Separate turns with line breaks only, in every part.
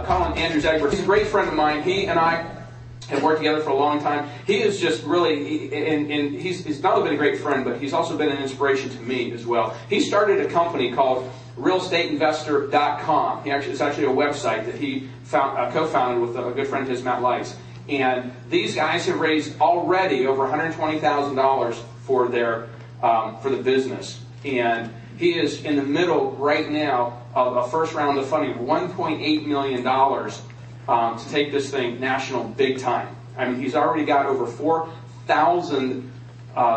Colin Egbert. He's a great friend of mine. He and I have worked together for a long time. He is just really, and he's not only been a great friend, but he's also been an inspiration to me as well. He started a company called realestateinvestor.com. It's actually a website that he co-founded with a good friend of his, Matt Lice. And these guys have raised already over $120,000 for the business. And he is in the middle right now of a first round of funding of $1.8 million to take this thing national big time. I mean, he's already got over 4,000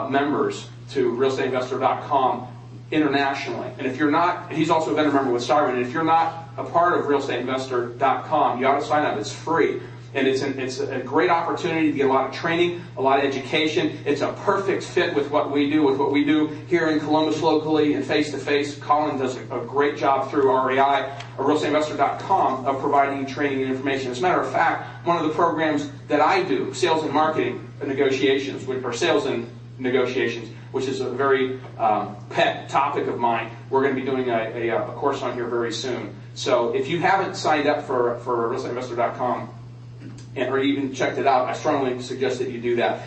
members to realestateinvestor.com internationally. And if you're not, he's also a vendor member with Siren, and if you're not a part of realestateinvestor.com, you ought to sign up. It's free. And it's a great opportunity to get a lot of training, a lot of education. It's a perfect fit with what we do here in Columbus locally and face-to-face. Colin does a great job through REI, or realestateinvestor.com, of providing training and information. As a matter of fact, one of the programs that I do, sales and marketing negotiations, or sales and negotiations, which is a very pet topic of mine, we're going to be doing a course on here very soon. So if you haven't signed up for realestateinvestor.com, or even checked it out, I strongly suggest that you do that.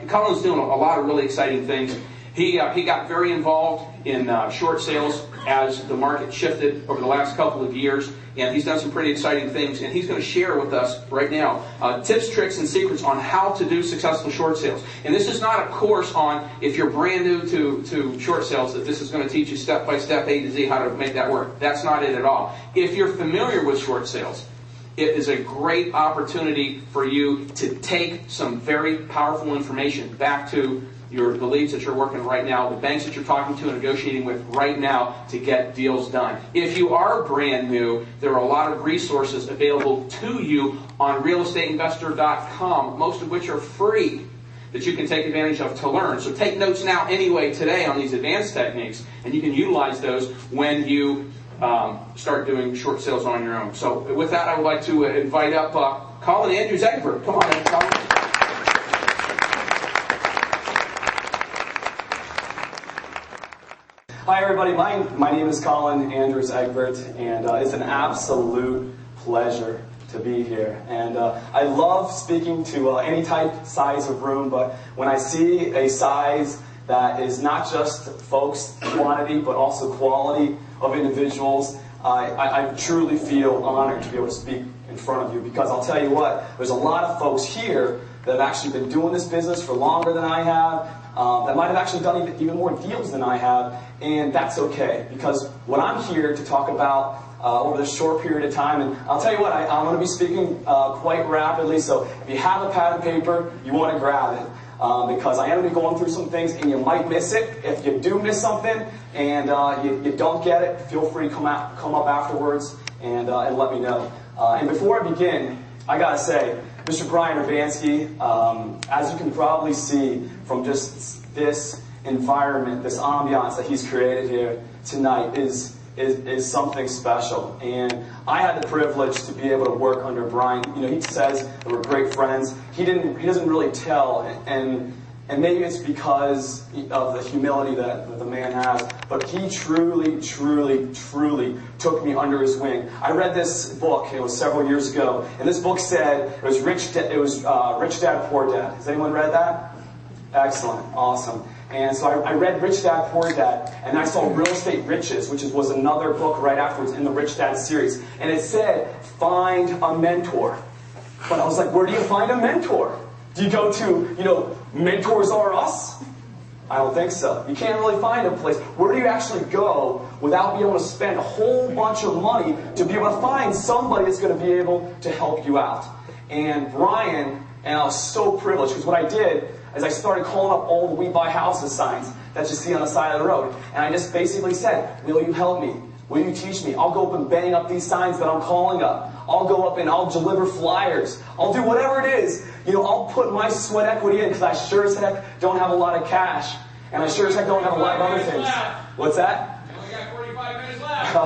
Colin's doing a lot of really exciting things. He got very involved in short sales as the market shifted over the last couple of years, and he's done some pretty exciting things, and he's going to share with us right now tips, tricks, and secrets on how to do successful short sales. And this is not a course on, if you're brand new to short sales, that this is going to teach you step by step, A to Z, how to make that work. That's not it at all. If you're familiar with short sales, it is a great opportunity for you to take some very powerful information back to the leads that you're working right now, the banks that you're talking to and negotiating with right now to get deals done. If you are brand new, there are a lot of resources available to you on realestateinvestor.com, most of which are free, that you can take advantage of to learn. So take notes now anyway today on these advanced techniques, and you can utilize those when you start doing short sales on your own. So with that, I would like to invite up Colin Egbert. Come on in, Colin.
Hi, everybody. My name is Colin Egbert, and it's an absolute pleasure to be here. And I love speaking to any type, size of room, but when I see a size that is not just folks' quantity, but also quality of individuals, I truly feel honored to be able to speak in front of you, because I'll tell you what, there's a lot of folks here that have actually been doing this business for longer than I have, that might have actually done even more deals than I have, and that's okay, because what I'm here to talk about over this short period of time, and I'll tell you what, I'm going to be speaking quite rapidly, so if you have a pad and paper, you want to grab it. Because I am going to be going through some things and you might miss it. If you do miss something and you don't get it, feel free to come up afterwards and let me know. And before I begin, I got to say, Mr. Brian Urbanski, as you can probably see from just this environment, this ambiance that he's created here tonight is something special. And I had the privilege to be able to work under Brian. You know, he says that we're great friends. He doesn't really tell, and maybe it's because of the humility that the man has, but he truly, truly, truly took me under his wing. I read this book, it was several years ago, and this book said it was Rich Dad, Poor Dad. Has anyone read that? Excellent, awesome. And so I read Rich Dad, Poor Dad, and I saw Real Estate Riches, which was another book right afterwards in the Rich Dad series. And it said, find a mentor. But I was like, where do you find a mentor? Do you go to, Mentors Are Us? I don't think so. You can't really find a place. Where do you actually go without being able to spend a whole bunch of money to be able to find somebody that's going to be able to help you out? And Brian, and I was so privileged, because what I did is I started calling up all the We Buy Houses signs that you see on the side of the road. And I just basically said, will you help me? Will you teach me? I'll go up and bang up these signs that I'm calling up. I'll go up and I'll deliver flyers. I'll do whatever it is. I'll put my sweat equity in, because I sure as heck don't have a lot of cash. And I sure as heck don't have a lot of other things. What's that?
You only got 45 minutes left.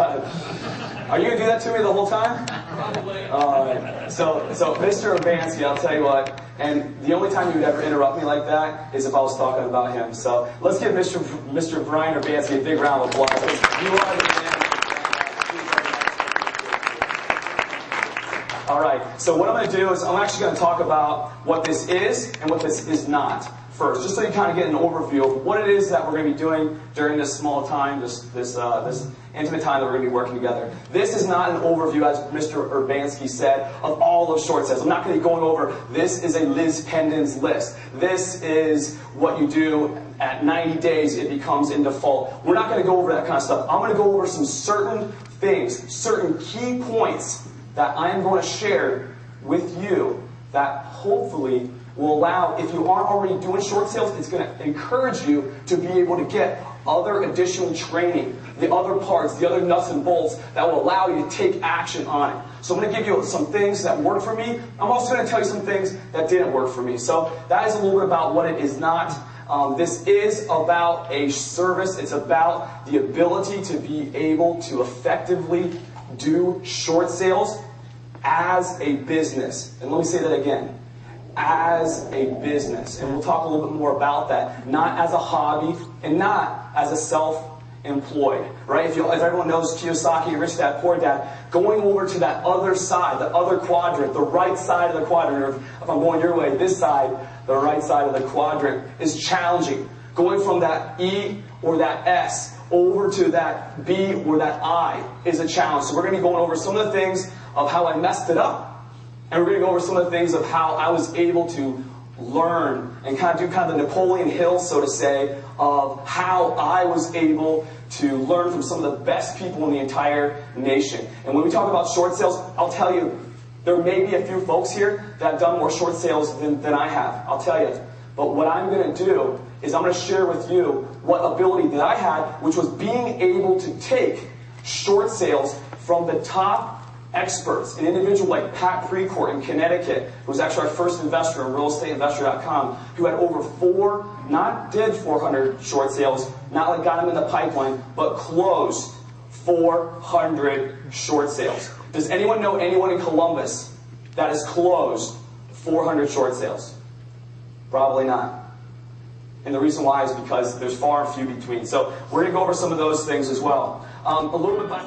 Are you going to do that to me the whole time?
Probably.
All right. So Mr. Urbanski, I'll tell you what, and the only time you would ever interrupt me like that is if I was talking about him. So let's give Mr. Brian Urbanski a big round of applause. You are the man. All right, so what I'm going to do is I'm actually going to talk about what this is and what this is not first, just so you kind of get an overview of what it is that we're going to be doing during this small time, this intimate time that we're going to be working together. This is not an overview, as Mr. Urbanski said, of all of short sales. I'm not going to be going over, this is a Liz Pendon's list. This is what you do at 90 days, it becomes in default. We're not going to go over that kind of stuff. I'm going to go over some certain things, certain key points that I am going to share with you that hopefully will allow, if you aren't already doing short sales, it's going to encourage you to be able to get other additional training, the other parts, the other nuts and bolts that will allow you to take action on it. So I'm going to give you some things that worked for me. I'm also going to tell you some things that didn't work for me. So that is a little bit about what it is not. This is about a service. It's about the ability to be able to effectively do short sales as a business. And let me say that again. As a business. And we'll talk a little bit more about that. Not as a hobby and not as a self-employed. Right? If everyone knows Kiyosaki, Rich Dad, Poor Dad, going over to that other side, the other quadrant, the right side of the quadrant, or if I'm going your way, this side, the right side of the quadrant, is challenging. Going from that E or that S over to that B or that I is a challenge. So we're going to be going over some of the things of how I messed it up. And we're going to go over some of the things of how I was able to learn and kind of do the Napoleon Hill, so to say, of how I was able to learn from some of the best people in the entire nation. And when we talk about short sales, I'll tell you, there may be a few folks here that have done more short sales than I have. I'll tell you. But what I'm going to do is I'm going to share with you what ability that I had, which was being able to take short sales from the top experts, an individual like Pat Precourt in Connecticut, who was actually our first investor on realestateinvestor.com, who had over did 400 short sales, not like got them in the pipeline, but closed 400 short sales. Does anyone know anyone in Columbus that has closed 400 short sales? Probably not. And the reason why is because there's far and few between. So we're going to go over some of those things as well. A little bit by